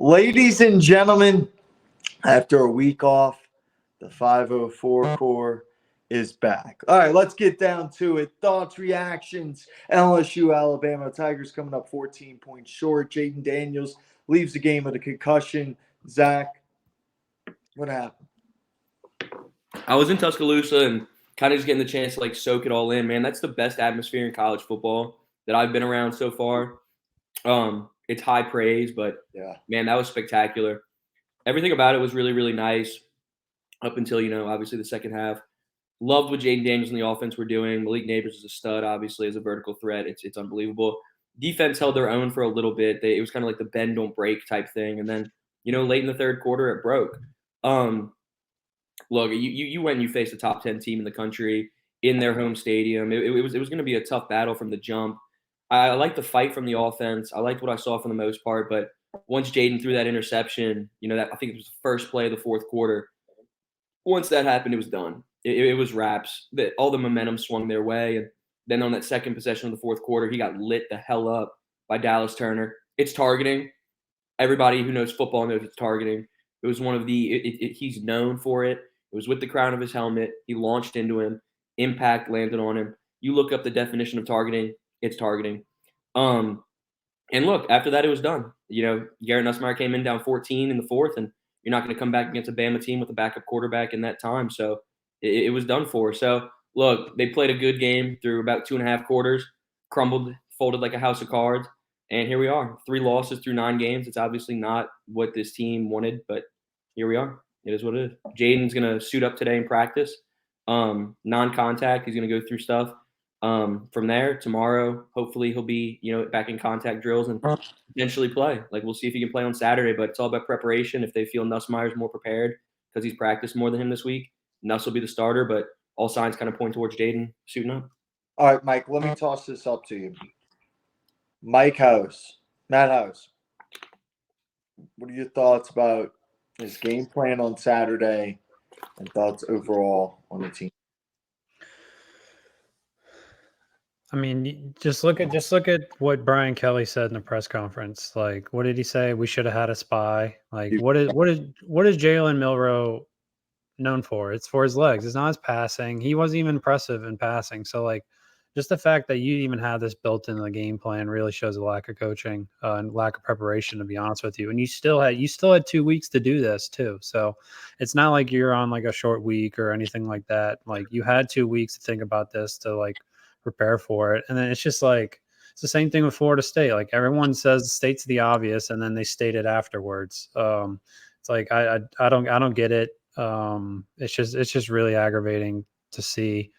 Ladies and gentlemen, after a week off, the 504 core is back. All right, let's get down to it. Thoughts, reactions. LSU, Alabama. Tigers coming up 14 points short. Jaden Daniels leaves the game with a concussion. Zach, what happened? I was in Tuscaloosa and kind of just getting the chance to soak it all in, man. That's the best atmosphere in college football that I've been around so far. It's high praise, but Yeah. man, that was spectacular. Everything about it was really, really nice up until, obviously the second half. Loved what Jaden Daniels and the offense were doing. Malik Neighbors is a stud, obviously, as a vertical threat. It's unbelievable. Defense held their own for a little bit. It was kind of like the bend, don't break type thing. And then, late in the third quarter, it broke. Look, you went and you faced a top 10 team in the country in their home stadium. It was going to be a tough battle from the jump. I liked the fight from the offense. I liked what I saw for the most part. But once Jaden threw that interception, that I think it was the first play of the fourth quarter. Once that happened, it was done. It was wraps. All the momentum swung their way. And then on that second possession of the fourth quarter, he got lit the hell up by Dallas Turner. It's targeting. Everybody who knows football knows it's targeting. It was one of he's known for it. It was with the crown of his helmet. He launched into him. Impact landed on him. You look up the definition of targeting, it's targeting. And look, after that, it was done. Garrett Nussmeier came in down 14 in the fourth, and you're not going to come back against a Bama team with a backup quarterback in that time. So it was done for. So, look, they played a good game through about 2.5 quarters, crumbled, folded like a house of cards. And here we are, 3 losses through 9 games. It's obviously not what this team wanted, but here we are. It is what it is. Jaden's going to suit up today in practice. Non-contact. He's going to go through stuff. From there, tomorrow, hopefully he'll be, back in contact drills and potentially play. We'll see if he can play on Saturday, but it's all about preparation. If they feel Nussmeier's more prepared because he's practiced more than him this week, Nuss will be the starter, but all signs kind of point towards Jaden suiting up. All right, Mike, let me toss this up to you. Matt House, what are your thoughts about his game plan on Saturday and thoughts overall on the team? I mean, just look at what Brian Kelly said in the press conference. What did he say? We should have had a spy. What is Jalen Milroe known for? It's for his legs. It's not his passing. He wasn't even impressive in passing. So just the fact that you even have this built into the game plan really shows a lack of coaching and lack of preparation, to be honest with you. And you still had 2 weeks to do this too. So it's not like you're on a short week or anything like that. You had 2 weeks to think about this, to prepare for it. And then it's just it's the same thing with Florida State. Everyone says states the obvious and then they state it afterwards. It's I don't get it. It's just really aggravating to see.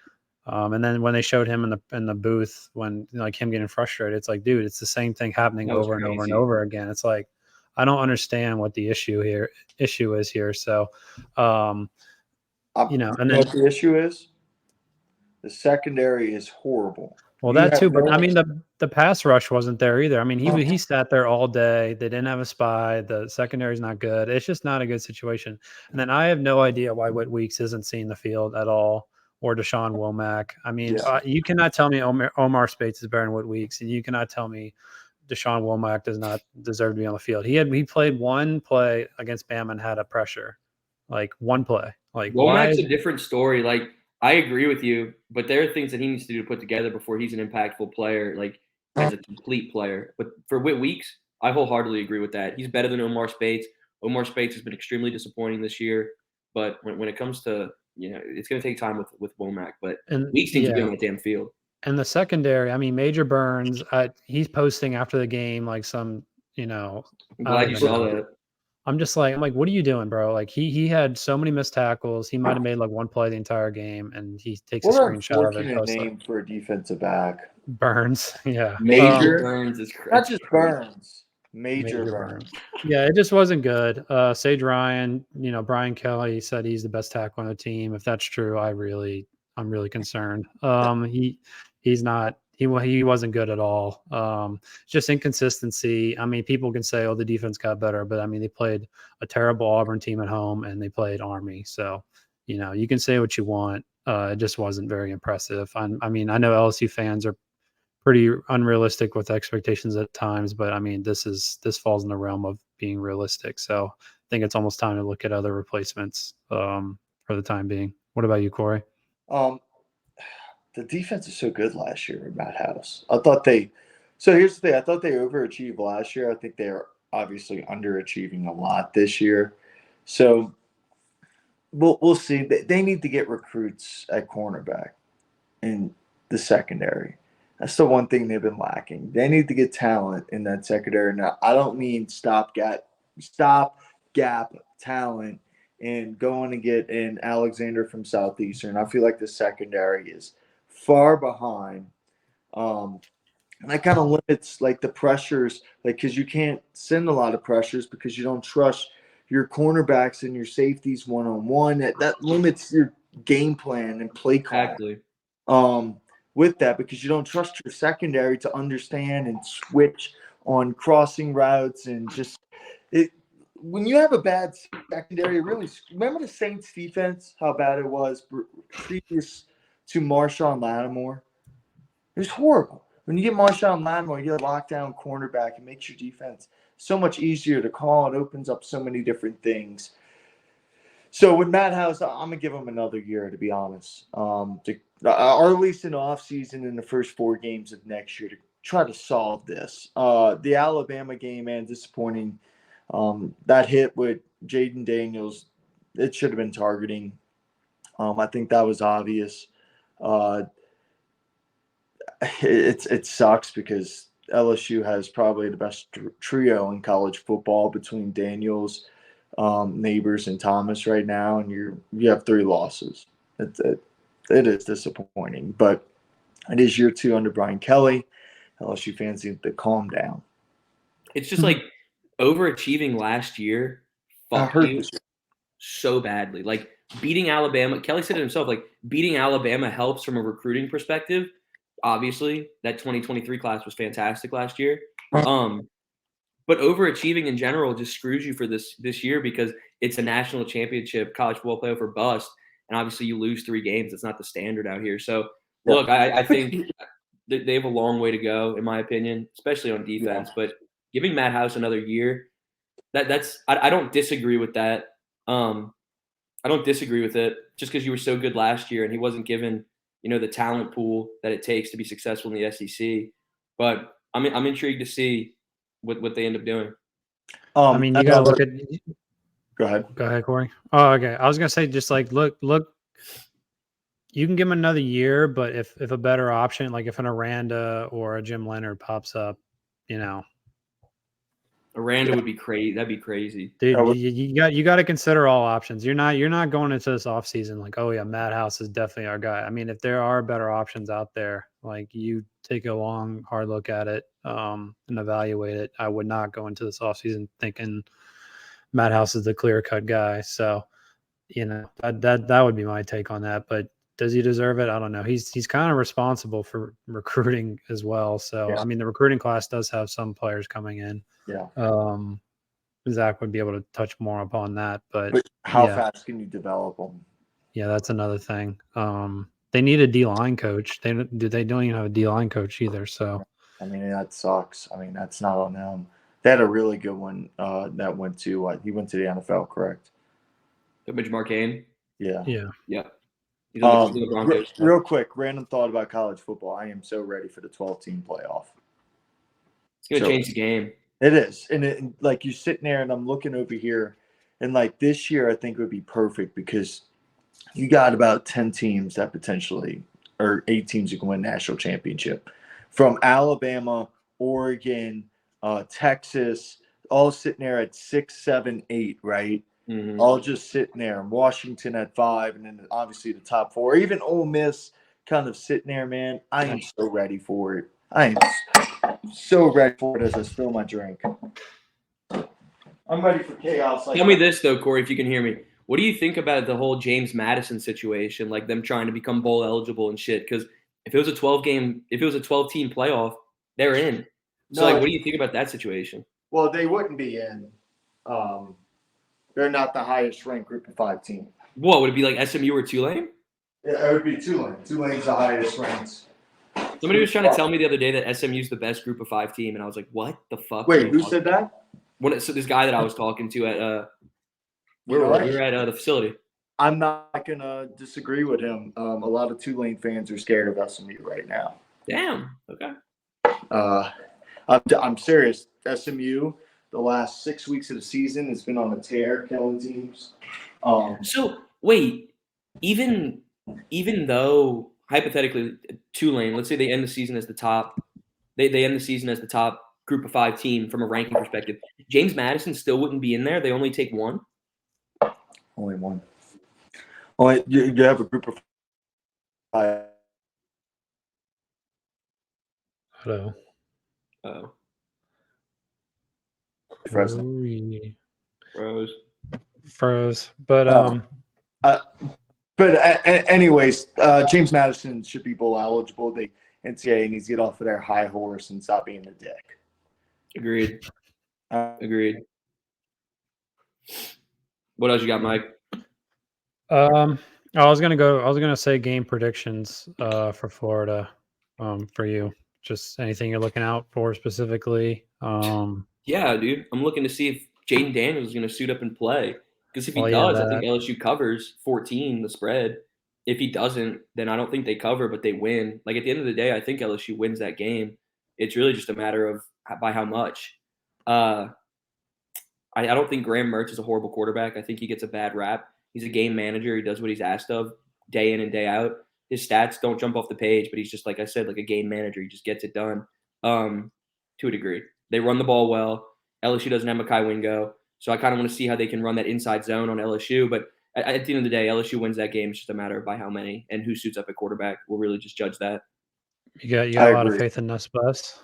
And then when they showed him in the booth, when him getting frustrated, it's dude, it's the same thing happening over and over and over again. It's I don't understand what the issue is here. So, and then what the issue is, the secondary is horrible. Well, that too, but I mean the pass rush wasn't there either. I mean he sat there all day. They didn't have a spy. The secondary's not good. It's just not a good situation. And then I have no idea why Whit Weeks isn't seeing the field at all, or Deshaun Womack. I mean, you cannot tell me Omar Speights is better than Whit Weeks, and you cannot tell me Deshaun Womack does not deserve to be on the field. He played one play against Bama and had a pressure, one play. Womack's a different story. I agree with you, but there are things that he needs to do to put together before he's an impactful player, as a complete player. But for Whit Weeks, I wholeheartedly agree with that. He's better than Omar Speights. Omar Speights has been extremely disappointing this year, but when it comes to, it's going to take time with Womack, but Weeks needs to be on that damn field. And the secondary, I mean, Major Burns, he's posting after the game some, I'm glad you saw that. I'm like, what are you doing, bro? He had so many missed tackles. He might have made one play the entire game, and he takes a screenshot of it. What a name for a defensive back. Burns, yeah. Major Burns is crazy. Not just Burns. Major Burns. Yeah, it just wasn't good. Sage Ryan, Brian Kelly said he's the best tackle on the team. If that's true, I'm really concerned. He's not. He wasn't good at all. Just inconsistency. I mean, people can say, "Oh, the defense got better," but I mean, they played a terrible Auburn team at home, and they played Army. So, you can say what you want. It just wasn't very impressive. I mean, I know LSU fans are pretty unrealistic with expectations at times. But I mean, this falls in the realm of being realistic. So I think it's almost time to look at other replacements for the time being. What about you, Corey? The defense is so good last year at Matt House. I thought they. So here's the thing. I thought they overachieved last year. I think they are obviously underachieving a lot this year. So we'll see. They need to get recruits at cornerback in the secondary. That's the one thing they've been lacking. They need to get talent in that secondary. Now, I don't mean stopgap talent and going to get an Alexander from Southeastern. I feel like the secondary is far behind. And that kind of limits like the pressures, like because you can't send a lot of pressures because you don't trust your cornerbacks and your safeties one-on-one. That limits your game plan and play call. Exactly. With that, because you don't trust your secondary to understand and switch on crossing routes and just it. When you have a bad secondary, really remember the Saints defense, how bad it was previous to Marshawn Lattimore. It was horrible. When you get Marshawn Lattimore, you get a lockdown cornerback. It makes your defense so much easier to call. It opens up so many different things. So with Matt House, I'm gonna give him another year, to be honest, or at least an offseason in the first 4 games of next year to try to solve this. The Alabama game, man, disappointing. That hit with Jaden Daniels, it should have been targeting. I think that was obvious. It sucks because LSU has probably the best trio in college football between Daniels, Neighbors, and Thomas right now, and you have 3 losses. It is disappointing, but it is year 2 under Brian Kelly. LSU fans need to calm down. It's just like overachieving last year fucked you so badly. Like beating Alabama, Kelly said it himself, like beating Alabama helps from a recruiting perspective. Obviously, that 2023 class was fantastic last year. But overachieving in general just screws you for this year because it's a national championship, college football playoff or bust, and obviously you lose 3 games. It's not the standard out here. So, look, I think they have a long way to go, in my opinion, especially on defense. Yeah. But giving Matt House another year, I don't disagree with that. I don't disagree with it just because you were so good last year and he wasn't given, the talent pool that it takes to be successful in the SEC. But I'm intrigued to see what they end up doing. I mean, you gotta look at. Go ahead. Go ahead, Corey. Oh, okay. I was gonna say, just like look. You can give him another year, but if a better option, like if an Aranda or a Jim Leonard pops up, Aranda would be crazy. That'd be crazy, dude. You got to consider all options. You're not going into this offseason like, oh yeah, Matt House is definitely our guy. I mean, if there are better options out there, like you take a long, hard look at it and evaluate it. I would not go into this offseason thinking Matt House is the clear-cut guy. So, that would be my take on that. But does he deserve it? I don't know. He's kind of responsible for recruiting as well. So, yeah. I mean, the recruiting class does have some players coming in. Yeah. Zack would be able to touch more upon that, but how fast can you develop them? Yeah, that's another thing. They need a D-line coach. They don't even have a D-line coach either. So, I mean, that sucks. I mean, that's not on them. They had a really good one that went to he went to the NFL, correct? Mitch Marcane. Yeah. Real quick, random thought about college football. I am so ready for the 12-team playoff. It's gonna change the game. It is, and like you're sitting there, and I'm looking over here, and like this year, I think would be perfect because you got about 10 teams that potentially, or 8 teams who can win national championship, from Alabama, Oregon, Texas, all sitting there at 6, 7, 8, right? Mm-hmm. All just sitting there. Washington at 5, and then obviously the top 4. Even Ole Miss kind of sitting there, man. I am so ready for it. I am so ready for it as I spill my drink. I'm ready for chaos. Tell me this, though, Corey, if you can hear me. What do you think about the whole James Madison situation, like them trying to become bowl eligible and shit? Because if it was a 12-team playoff, they're in. So, what do you think about that situation? Well, they wouldn't be in. They're not the highest ranked group of 5 team. What, would it be like SMU or Tulane? Yeah, it would be Tulane. Tulane's the highest ranked Somebody was trying to tell me the other day that SMU's the best Group of 5 team, and I was like, "What the fuck?" Wait, who said that? So this guy that I was talking to at we You know what? were at the facility. I'm not gonna disagree with him. A lot of Tulane fans are scared of SMU right now. Damn. Okay. I'm serious. SMU, the last 6 weeks of the season, has been on a tear, killing teams. So wait, even though hypothetically Tulane, let's say they end the season as the top, they end the season as the top Group of 5 team from a ranking perspective. James Madison still wouldn't be in there. They only take one. Only one. Only you have a Group of 5. Hello. Oh, Fresno. Froze. But anyways, James Madison should be bowl eligible. NCAA needs to get off of their high horse and stop being a dick. Agreed. What else you got, Mike? I was gonna say game predictions for Florida for you. Just anything you're looking out for specifically. Yeah, dude. I'm looking to see if Jaden Daniels is going to suit up and play. Because if he does, I think LSU covers 14, the spread. If he doesn't, then I don't think they cover, but they win. Like, at the end of the day, I think LSU wins that game. It's really just a matter of by how much. I don't think Graham Mertz is a horrible quarterback. I think he gets a bad rap. He's a game manager. He does what he's asked of day in and day out. His stats don't jump off the page, but he's just, like I said, like a game manager. He just gets it done to a degree. They run the ball well. LSU doesn't have Mekhi Wingo, so I kind of want to see how they can run that inside zone on LSU. But at the end of the day, LSU wins that game. It's just a matter of by how many and who suits up at quarterback. We'll really just judge that. You got a lot of faith in Nuss Bus?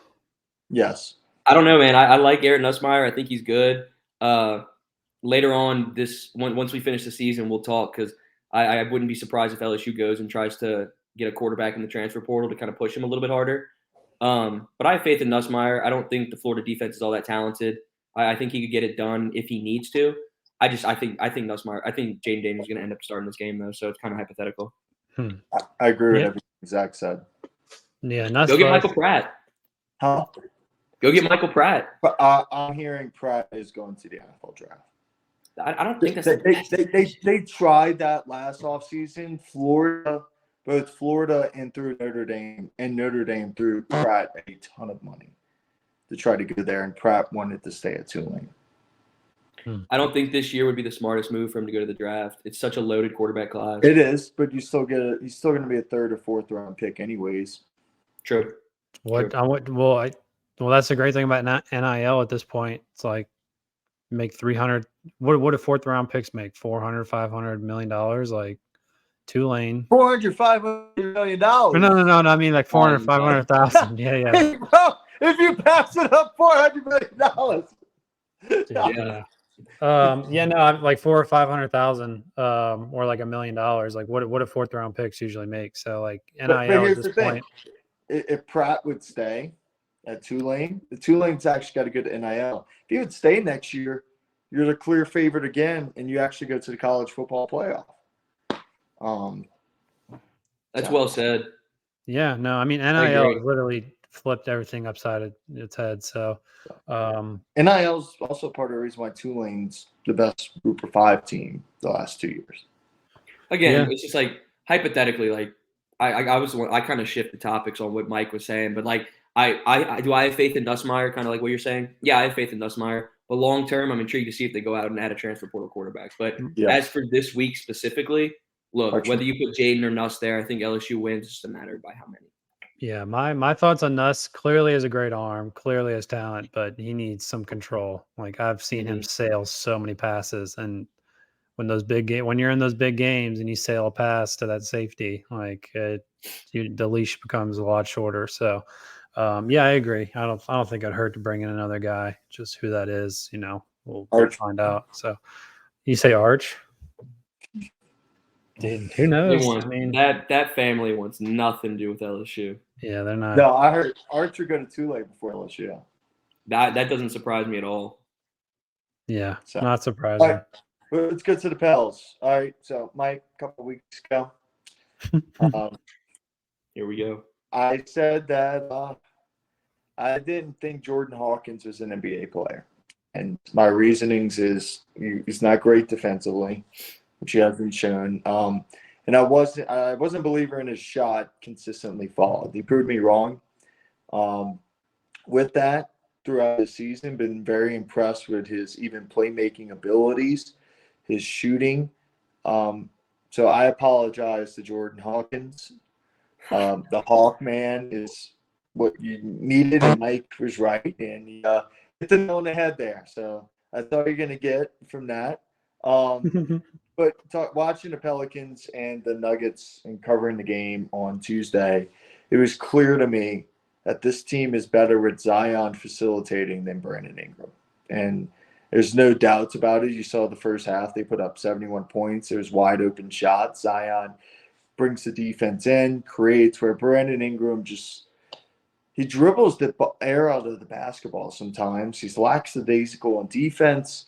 Yes. I don't know, man. I like Garrett Nussmeier. I think he's good. Later on, once we finish the season, we'll talk because I wouldn't be surprised if LSU goes and tries to get a quarterback in the transfer portal to kind of push him a little bit harder. But I have faith in Nussmeier. I don't think the Florida defense is all that talented. I think he could get it done if he needs to. I think Nussmeier. I think Jaden Daniels is going to end up starting this game though, so it's kind of hypothetical. I agree with everything Zack said. Yeah, go get Michael Pratt. Huh? Go get Michael Pratt. I'm hearing Pratt is going to the NFL draft. I don't think that's they tried that last offseason. Both Florida and through Notre Dame threw Pratt a ton of money to try to go there, and Pratt wanted to stay at Tulane. I don't think this year would be the smartest move for him to go to the draft. It's such a loaded quarterback class. It is, but he's still going to be a 3rd or 4th round pick anyways. True. Well, that's the great thing about NIL at this point. It's like make 300. What do 4th round picks make? $400-500 million. Like Tulane. $400-500 million. No. I mean like 400-500,000. Yeah. Hey, bro, if you pass it up, $400 million. Yeah. I'm like 400,000 or 500,000, or like $1 million. Like what do 4th round picks usually make? So like NIL at this point. If Pratt would stay at Tulane, the Tulane's actually got a good NIL. If he would stay next year, you're the clear favorite again, and you actually go to the college football playoff. That's well said. Yeah, no, I mean NIL literally flipped everything upside its head. So NIL is also part of the reason why Tulane's the best Group of 5 team the last 2 years. Again, it's just like hypothetically, like I kind of shift the topics on what Mike was saying, but like I have faith in Nussmeier, kind of like what you're saying. Yeah, I have faith in Nussmeier, but long term, I'm intrigued to see if they go out and add a transfer portal quarterbacks. But as for this week specifically, look, whether you put Jaden or Nuss there, I think LSU wins. It's just a matter by how many. Yeah, my thoughts on Nuss, clearly has a great arm, clearly has talent, but he needs some control. Like I've seen him sail so many passes, and when you're in those big games and you sail a pass to that safety, like the leash becomes a lot shorter. So yeah, I agree. I don't think it'd hurt to bring in another guy. Just who that is, we'll find out. So you say Arch? Dude, who knows? I mean, that family wants nothing to do with LSU. Yeah, they're not. No, I heard Archer go to Tulane before LSU. That doesn't surprise me at all. Yeah, not surprising. Right, let's go to the Pels. All right, so Mike, a couple of weeks ago. Here we go. I said that I didn't think Jordan Hawkins was an NBA player. And my reasonings is he's not great defensively, which he hasn't shown. And I wasn't a believer in his shot consistently followed. He proved me wrong. With that, throughout the season, been very impressed with his even playmaking abilities, his shooting. So I apologize to Jordan Hawkins. The Hawk man is what you needed, and Mike was right, and he hit the nail on the head there. So that's all you're going to get from that. But watching the Pelicans and the Nuggets and covering the game on Tuesday, it was clear to me that this team is better with Zion facilitating than Brandon Ingram. And there's no doubts about it. You saw the first half, they put up 71 points. There's wide open shots. Zion brings the defense in, creates where Brandon Ingram he dribbles the air out of the basketball sometimes. He's lackadaisical on defense.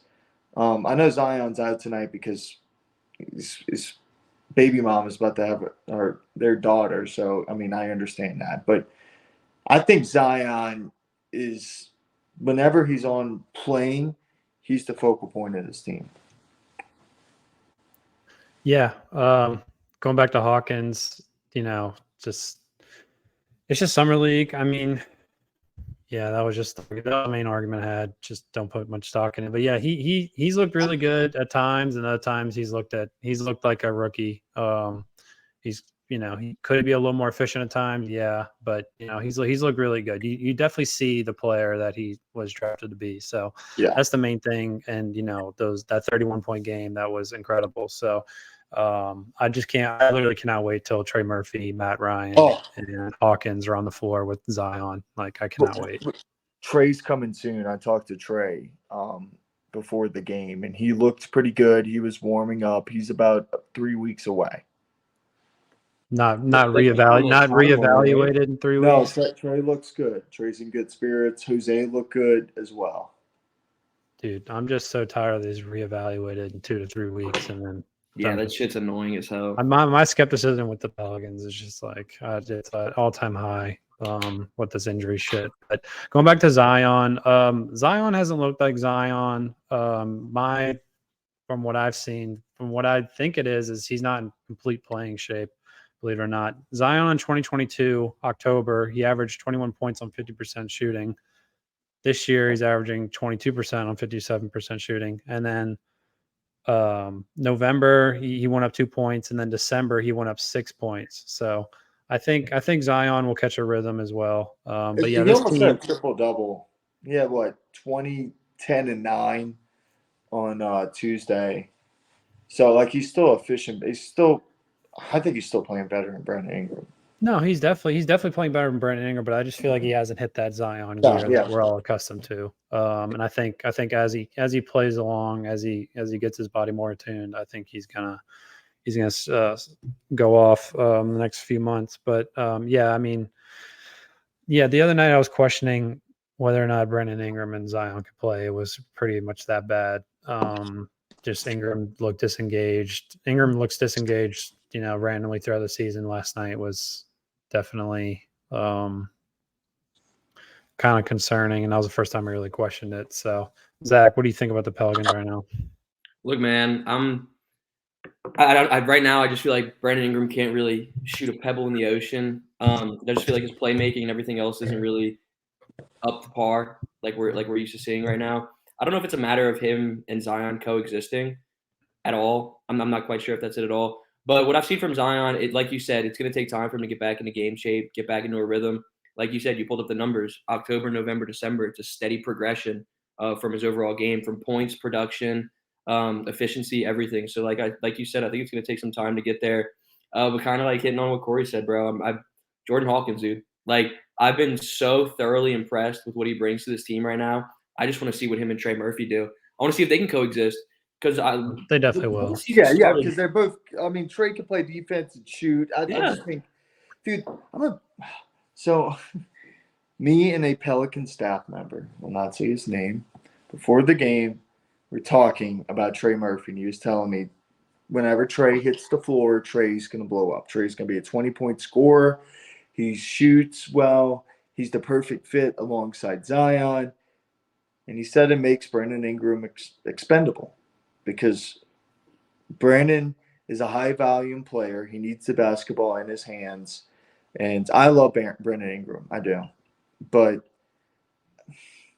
I know Zion's out tonight because his baby mom is about to have their daughter. So, I mean, I understand that. But I think Zion is, whenever he's on playing, he's the focal point of this team. Yeah. Going back to Hawkins, it's just summer league. I mean, yeah, that was the main argument I had. Just don't put much stock in it. But yeah, he's looked really good at times, and other times he's looked like a rookie. He could be a little more efficient at times, yeah, but he's looked really good. You definitely see the player that he was drafted to be. So yeah, that's the main thing. And that 31-point game, that was incredible. So I literally cannot wait till Trey Murphy, Matt Ryan, and Hawkins are on the floor with Zion. Like, I cannot wait. Trey's coming soon. I talked to Trey before the game, and he looked pretty good. He was warming up. He's about 3 weeks away. Not reevaluated in 3 weeks. No, Trey looks good. Trey's in good spirits. Jose looked good as well. Dude, I'm just so tired of these reevaluated in 2 to 3 weeks, and then that shit's annoying as hell. My skepticism with the Pelicans is just like it's an all-time high with this injury shit. But going back to Zion, Zion hasn't looked like Zion. From what I've seen, from what I think it is he's not in complete playing shape. Believe it or not, Zion in 2022 October, he averaged 21 points on 50% shooting. This year, he's averaging 22% on 57% shooting, and then November he went up 2 points, and then December he went up 6 points. So I think Zion will catch a rhythm as well. But yeah, he almost had triple double. He had 20, 10, and 9 on Tuesday. So he's still efficient. I think he's still playing better than Brandon Ingram. No, he's definitely playing better than Brandon Ingram, but I just feel like he hasn't hit that Zion gear that we're all accustomed to. And I think as he plays along, as he gets his body more attuned, I think he's gonna go off the next few months. But the other night I was questioning whether or not Brandon Ingram and Zion could play. It was pretty much that bad. Just Ingram looked disengaged. Ingram looks disengaged, randomly throughout the season. Last night was definitely kind of concerning, and that was the first time I really questioned it. So, Zach, what do you think about the Pelicans right now? Look, man, right now I just feel like Brandon Ingram can't really shoot a pebble in the ocean. I just feel like his playmaking and everything else isn't really up to par like we're used to seeing right now. I don't know if it's a matter of him and Zion coexisting at all. I'm not quite sure if that's it at all. But what I've seen from Zion, like you said, it's going to take time for him to get back into game shape, get back into a rhythm. Like you said, you pulled up the numbers. October, November, December, it's a steady progression from his overall game, from points, production, efficiency, everything. So like you said, I think it's going to take some time to get there. But kind of like hitting on what Corey said, bro. I'm Jordan Hawkins, dude. Like, I've been so thoroughly impressed with what he brings to this team right now. I just want to see what him and Trey Murphy do. I want to see if they can coexist. Because they definitely will. Yeah, because they're both. I mean, Trey can play defense and shoot. I just think, dude, me and a Pelican staff member, will not say his name, before the game, we're talking about Trey Murphy, and he was telling me whenever Trey hits the floor, Trey's going to blow up. Trey's going to be a 20-point scorer. He shoots well. He's the perfect fit alongside Zion. And he said it makes Brandon Ingram expendable because Brandon is a high volume player. He needs the basketball in his hands. And I love Brandon Ingram. I do. But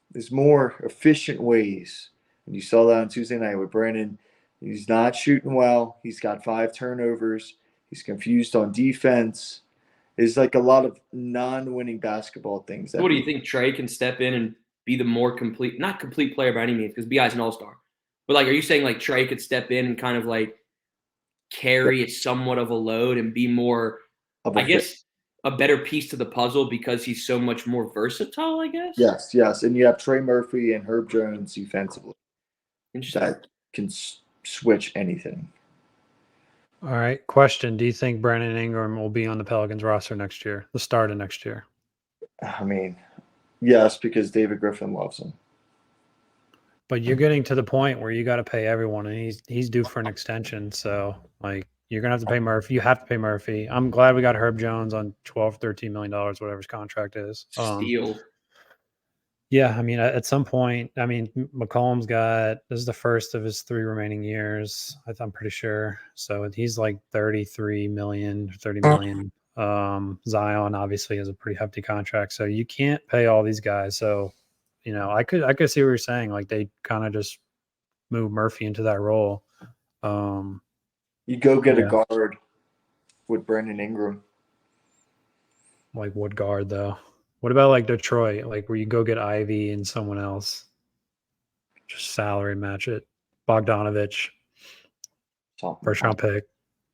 there's more efficient ways. And you saw that on Tuesday night with Brandon. He's not shooting well. He's got 5 turnovers. He's confused on defense. There's like a lot of non-winning basketball things. What do you think? Trey can step in and be the more complete, not complete player by any means, because BI's an all-star. But like, are you saying like Trey could step in and kind of like carry somewhat of a load and be more, I guess, a better piece to the puzzle because he's so much more versatile, I guess? Yes. And you have Trey Murphy and Herb Jones defensively. Interesting. That can switch anything. All right. Question. Do you think Brandon Ingram will be on the Pelicans roster next year, the start of next year? I mean, yes, because David Griffin loves him. But you're getting to the point where you got to pay everyone, and he's due for an extension. So, like, you're going to have to pay Murphy. You have to pay Murphy. I'm glad we got Herb Jones on $12, $13 million, whatever his contract is. Steal. Yeah, I mean, at some point, I mean, McCollum's this is the first of his 3 remaining years, I'm pretty sure. So he's like 33 million, 30 million. Zion obviously has a pretty hefty contract. So you can't pay all these guys. So, you know, I could see what you're saying. Like they kind of just move Murphy into that role. You go get a guard with Brandon Ingram. Like what guard though? What about like Detroit, like where you go get Ivy and someone else, just salary match it, Bogdanovich, first round pick.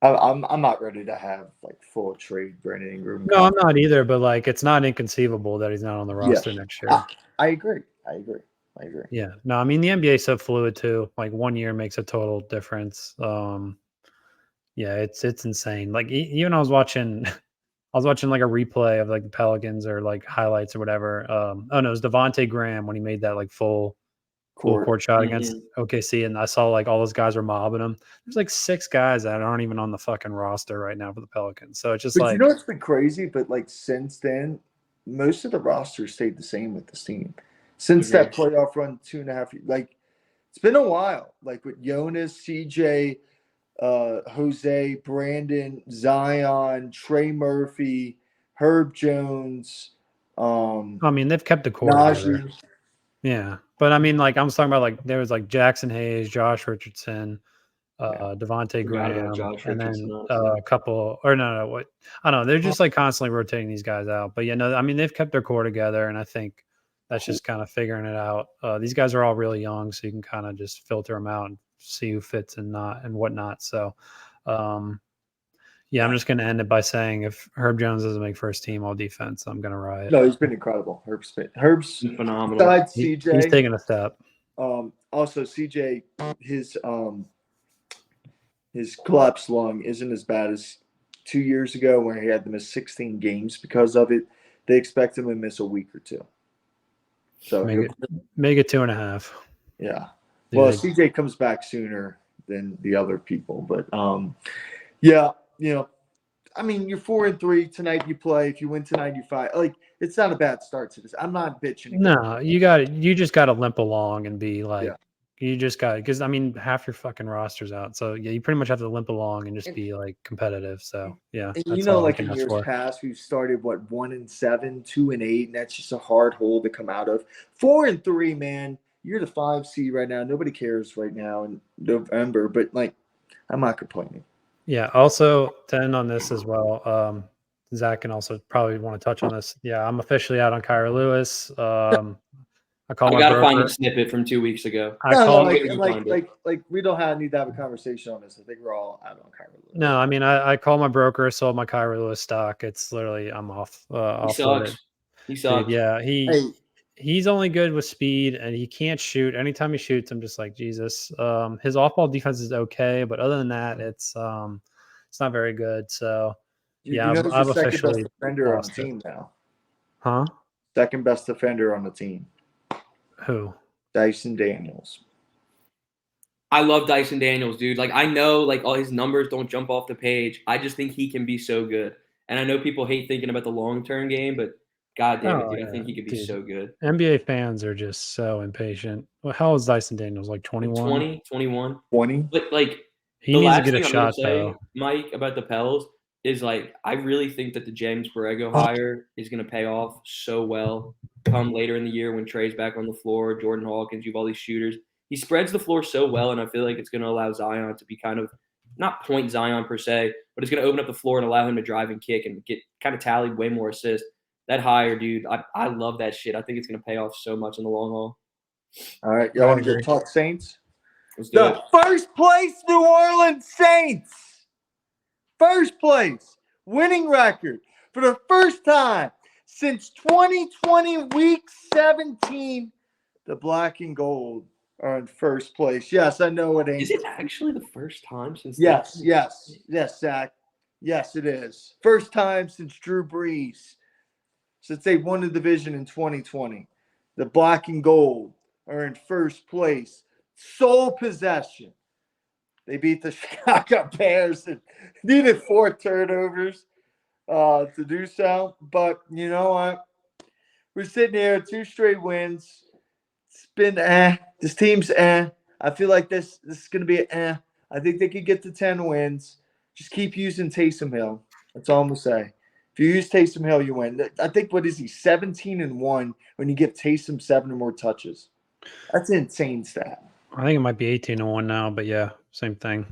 I'm not ready to have like full trade Brandon Ingram. No, I'm not either. But like, it's not inconceivable that he's not on the roster next year. I agree. Yeah. No, I mean the NBA is so fluid too. Like 1 year makes a total difference. Yeah, it's insane. Like even I was watching like a replay of like the Pelicans or like highlights or whatever. Oh no, it was Devontae Graham when he made that like full court shot against OKC, and I saw like all those guys were mobbing him. There's like 6 guys that aren't even on the fucking roster right now for the Pelicans. So it's just you know, it's been crazy. But like since then, most of the roster stayed the same with this team. Since that playoff run 2.5 years, like it's been a while. Like with Jonas, CJ, Jose, Brandon, Zion, Trey Murphy, Herb Jones. I mean, they've kept the core together. Yeah, but I mean, like I was talking about, like there was like Jackson Hayes, Josh Richardson, Devontae Graham, and then a couple. Or no, what I don't know. They're just like constantly rotating these guys out. But yeah, no, I mean they've kept their core together, and I think that's just kind of figuring it out. These guys are all really young, so you can kind of just filter them out and see who fits and not and whatnot. So, yeah, I'm just going to end it by saying if Herb Jones doesn't make first team all defense, I'm going to riot. No, he's been incredible. Herb's phenomenal. Besides CJ, he's taking a step. Also, CJ, his collapsed lung isn't as bad as 2 years ago when he had to miss 16 games because of it. They expect him to miss a week or 2. So make it 2.5. Yeah. Well, CJ comes back sooner than the other people, but yeah, you know, I mean, you're 4-3 tonight. You play. If you win tonight, you fight. Like it's not a bad start to this. I'm not bitching. No, you just got to limp along and be like, you just got because I mean half your fucking roster's out, so yeah, you pretty much have to limp along and just be like competitive. So yeah, and you know, like in years past, we started 1-7, 2-8, and that's just a hard hole to come out of. 4-3, man. You're the 5 seed right now. Nobody cares right now in November, but like, I'm not complaining. Yeah. Also, to end on this as well, Zach can also probably want to touch on this. Yeah, I'm officially out on Kyra Lewis. I gotta find a snippet from 2 weeks ago. Like we don't need to have a conversation on this. I think we're all out on Kyra Lewis. No, I mean I called my broker, sold my Kyra Lewis stock. It's literally I'm off. He sucks. He sucks. Dude, yeah, he's only good with speed and he can't shoot. Anytime he shoots, I'm just like Jesus. His off-ball defense is okay, but other than that, it's not very good. So yeah, I'm officially second best defender on the team now. Huh? Second best defender on the team. Who? Dyson Daniels. I love Dyson Daniels, dude. Like I know, like all his numbers don't jump off the page. I just think he can be so good. And I know people hate thinking about the long-term game, but God damn it, Oh, dude, I yeah, think he could be dude. so good. NBA fans are just so impatient. Well, how old is Dyson Daniels? Like 21? 20, 21. 20. But, like, He the needs to last get a thing I'm going shot, to say, though. Mike, about the Pels is, like, I really think that the James Borrego hire is going to pay off so well come later in the year when Trey's back on the floor, Jordan Hawkins, you have all these shooters. He spreads the floor so well, and I feel like it's going to allow Zion to be kind of not point Zion per se, but it's going to open up the floor and allow him to drive and kick and get kind of tallied way more assists. That hire, dude, I love that shit. I think it's going to pay off so much in the long haul. All right, y'all want to go talk Saints? Let's do it. The first place New Orleans Saints. First place, winning record for the first time since 2020 Week 17. The black and gold are in first place. Yes, I know it ain't. Is it actually the first time since? Yes, Zach. Yes, it is. First time since Drew Brees, since they won the division in 2020. The black and gold are in first place. Sole possession. They beat the Chicago Bears and needed 4 turnovers to do so. But you know what? We're sitting here, 2 straight wins. It's been This team's I feel like this is going to be I think they could get to 10 wins. Just keep using Taysom Hill. That's all I'm going to say. If you use Taysom Hill, you win. I think, what is he, 17-1 when you give Taysom 7 or more touches. That's an insane stat. I think it might be 18-1 now, but yeah, same thing.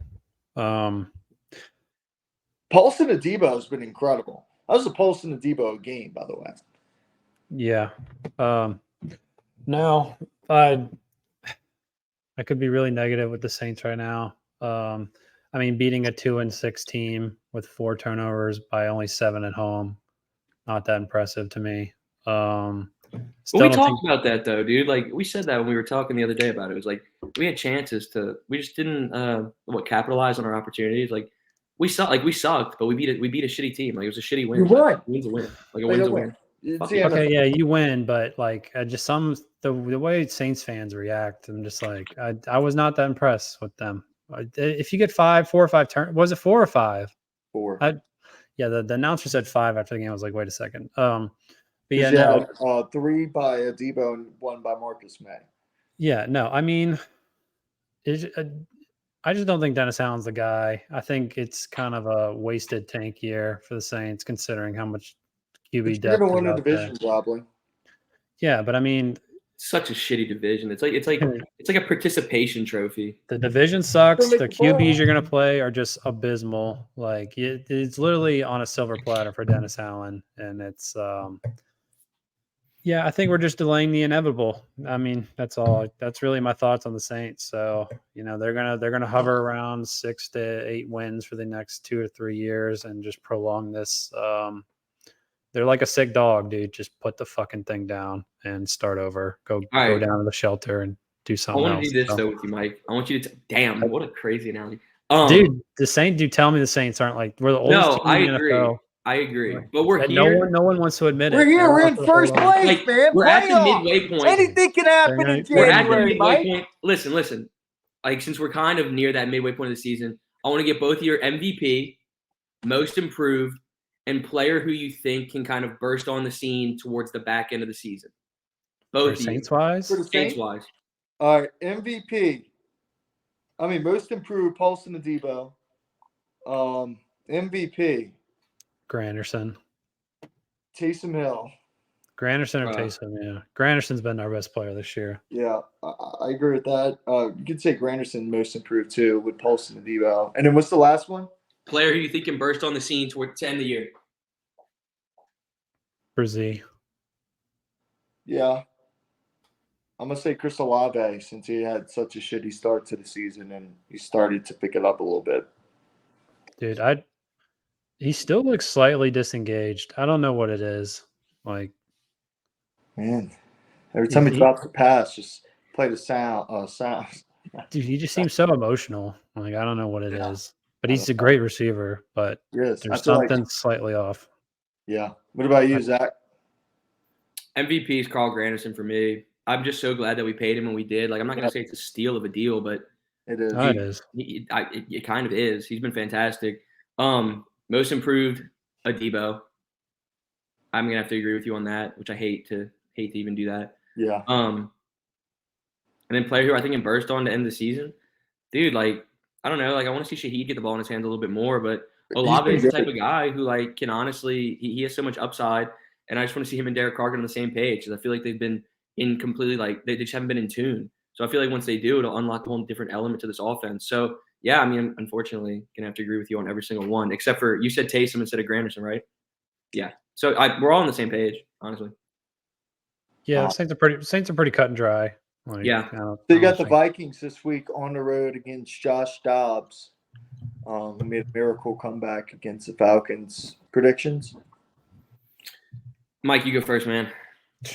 Paulson Adebo has been incredible. That was a Paulson Adebo game, by the way. Yeah. No, I could be really negative with the Saints right now. I mean, beating a 2-6 team with 4 turnovers by only 7 at home, not that impressive to me. But we talked about that though, dude. Like we said that when we were talking the other day about it. It was like we had chances we just didn't capitalize on our opportunities. Like we sucked, but we beat a shitty team. Like it was a shitty win. You won. A win's a win. Like a win's a win. Okay, yeah, you win, but like just the way Saints fans react, I'm just like I was not that impressed with them. If you get 4 or 5 turns, was it 4 or 5? 4. Yeah, the announcer said 5 after the game. I was like, wait a second. But yeah, no, 3 by Adebo and 1 by Marcus May. Yeah, no, I mean, I just don't think Dennis Allen's the guy. I think it's kind of a wasted tank year for the Saints, considering how much QB depth. You're gonna win a division, probably. Yeah, but I mean, such a shitty division. It's like a participation trophy. The division sucks. The QBs you're gonna play are just abysmal. Like it's literally on a silver platter for Dennis Allen, and it's yeah, I think we're just delaying the inevitable. I mean, that's all. That's really my thoughts on the Saints. So, they're gonna hover around 6 to 8 wins for the next 2 or 3 years and just prolong this. They're like a sick dog, dude. Just put the fucking thing down and start over. Go down to the shelter and do something else. I want to do this though with you, Mike. I want you to damn, what a crazy analogy. Dude, tell me the Saints aren't like we're the oldest team in the NFL. I agree. But we're here. No one wants to admit it. We're here. We're in first place, man. We're at the midway point. Anything can happen in January. We're at the midway point. Listen. Like, since we're kind of near that midway point of the season, I want to get both of your MVP, most improved, and player who you think can kind of burst on the scene towards the back end of the season. Both Saints-wise? Saints-wise. All right, MVP. I mean, most improved, Paulson Adebo. MVP. Granderson. Taysom Hill. Granderson or Taysom, yeah. Granderson's been our best player this year. Yeah, I agree with that. You could say Granderson most improved too with Paulson Adebo. And then what's the last one? Player who you think can burst on the scene to end the year. Brzee. Yeah. I'm going to say Chris Olave, since he had such a shitty start to the season and he started to pick it up a little bit. Dude, he still looks slightly disengaged. I don't know what it is. Like, man, every time he drops the pass, just play the sound. Dude, he just seems so emotional. Like, I don't know what it is. But he's a great receiver, but there's something slightly off. Yeah. What about you, Zach? MVP is Carl Granderson for me. I'm just so glad that we paid him when we did. Like, I'm not going to say it's a steal of a deal, but it is. It is. It kind of is. He's been fantastic. Most improved, Debo. I'm gonna have to agree with you on that, which I hate to even do that. Yeah. And then player who I think can burst on to end the season, dude. Like I don't know, like I want to see Shaheed get the ball in his hands a little bit more, but Olave is the type of guy who like can honestly he has so much upside, and I just want to see him and Derek Carr get on the same page because I feel like they've been in completely like they just haven't been in tune. So I feel like once they do, it'll unlock a whole different element to this offense. So yeah, I mean, unfortunately, gonna have to agree with you on every single one, except for you said Taysom instead of Granderson, right? Yeah. So we're all on the same page, honestly. Yeah, Saints are pretty cut and dry. Like, Yeah. So you got the Vikings this week on the road against Josh Dobbs, who made a miracle comeback against the Falcons. Predictions? Mike, you go first, man.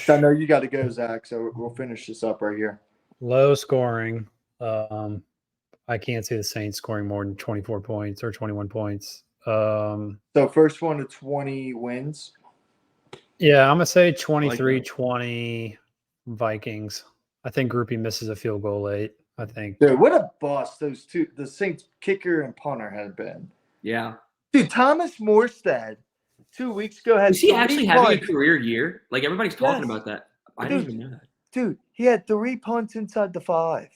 I know you got to go, Zach, so we'll finish this up right here. Low scoring. I can't see the Saints scoring more than 24 points or 21 points. So first one to 20 wins. Yeah, I'm going to say 23-20 Vikings. I think Groupie misses a field goal late, I think. Dude, what a bust those two, the Saints kicker and punter had been. Yeah. Dude, Thomas Morstead 2 weeks ago had Is he actually having a career year? Like everybody's talking Yes. about that. I didn't even know that. Dude, he had 3 punts inside the 5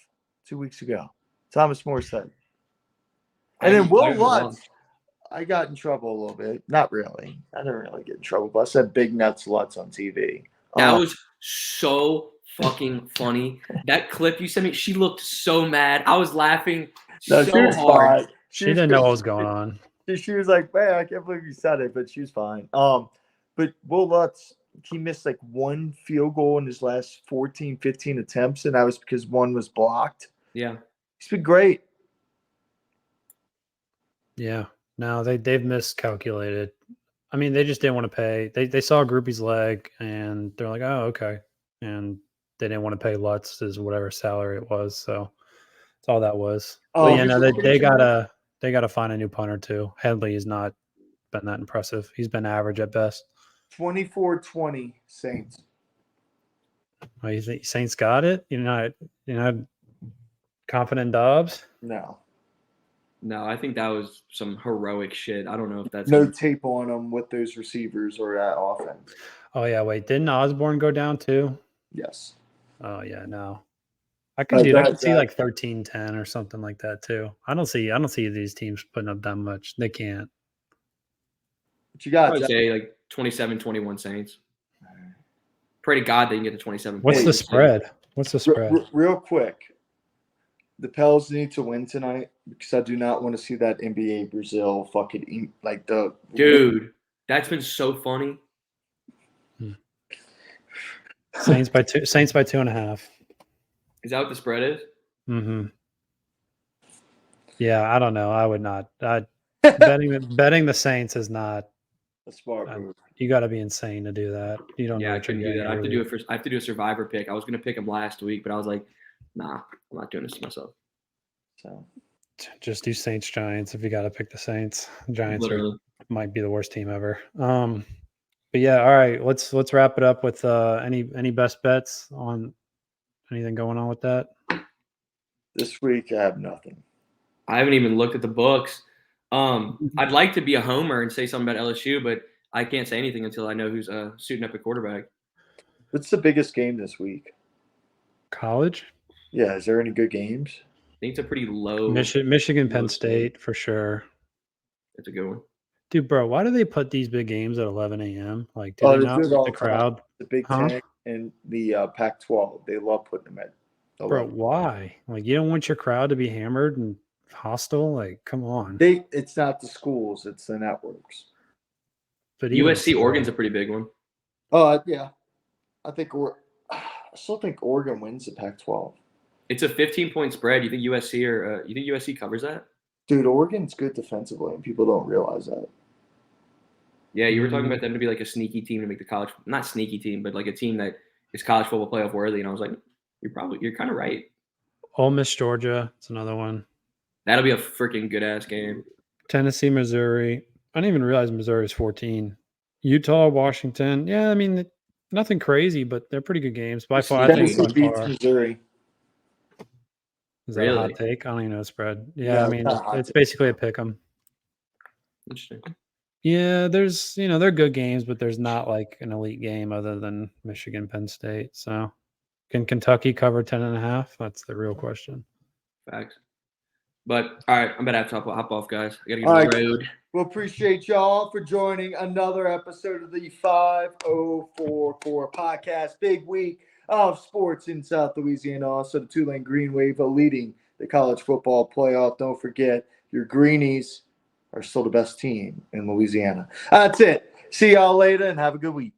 2 weeks ago. Thomas Morstead. And then Will Lutz, I got in trouble a little bit. Not really. I didn't really get in trouble, but I said Big Nuts Lutz on TV. That was so fucking funny. That clip you sent me, she looked so mad. I was laughing so hard. She didn't know what was going on. She was like, man, I can't believe you said it, but she was fine. But Will Lutz, he missed like 1 field goal in his last 14, 15 attempts, and that was because 1 was blocked. Yeah. He's been great. Yeah. No, they've miscalculated. I mean, they just didn't want to pay. They saw Groupie's leg, and they're like, oh, okay. And they didn't want to pay Lutz's whatever salary it was. So that's all that was. But yeah, no, they gotta find a new punter too. Headley has not been that impressive. He's been average at best. 24-20 Saints. Oh, you think Saints got it? You're not confident in Dobbs? No, I think that was some heroic shit. I don't know if that's no tape on them with those receivers or that offense. Oh yeah, wait, didn't Osborne go down too? Yes. Oh yeah, no. I could see like 13-10 or something like that too. I don't see these teams putting up that much. They can't. What you got? I would say like 27-21 Saints. Pray to God they can get to 27. What's the spread? What's the spread? Real quick. The Pels need to win tonight because I do not want to see that NBA Brazil fucking like the dude. That's been so funny. Saints by 2.5. Is that what the spread is? Mm-hmm. Yeah, I don't know. I would not. Betting the Saints is not a smart move. You got to be insane to do that. You don't. Yeah, I couldn't do that. I have to do it first. I have to do a survivor pick. I was going to pick him last week, but I was like, nah, I'm not doing this to myself. So just do Saints Giants if you got to pick the Saints. Giants might be the worst team ever. But yeah, all right. Let's wrap it up with any best bets on anything going on with that. This week I have nothing. I haven't even looked at the books. I'd like to be a homer and say something about LSU, but I can't say anything until I know who's suiting up at quarterback. What's the biggest game this week? College? Yeah, is there any good games? I think it's a pretty low. Michigan, Penn State for sure. That's a good one. Dude, bro, why do they put these big games at 11 a.m.? Like, do they not want the crowd? The Big Ten and the Pac-12, they love putting them at 11. Bro, why? Like, you don't want your crowd to be hammered and hostile? Like, come on. It's not the schools, it's the networks. But USC Oregon's a pretty big one. Yeah. I still think Oregon wins the Pac-12. It's a 15-point spread. You think USC covers that? Dude, Oregon's good defensively, and people don't realize that. Yeah, you were talking about them to be like a sneaky team to make the college – not sneaky team, but like a team that is college football playoff worthy. And I was like, you're kind of right. Ole Miss, Georgia. It's another one. That'll be a freaking good-ass game. Tennessee, Missouri. I didn't even realize Missouri is 14. Utah, Washington. Yeah, I mean, nothing crazy, but they're pretty good games. By far, Tennessee beats Missouri. Is that a hot take? I don't even know the spread. Yeah, I mean, it's basically a pick 'em. Interesting. Yeah, there's they're good games, but there's not like an elite game other than Michigan, Penn State. So can Kentucky cover 10.5? That's the real question. Facts. But all right, I'm about to have to hop off, guys. I gotta get All on the right. road. We'll appreciate y'all for joining another episode of the 5044 podcast. Big week of sports in South Louisiana. Also, the Tulane Green Wave are leading the college football playoff. Don't forget, your Greenies are still the best team in Louisiana. That's it. See y'all later and have a good week.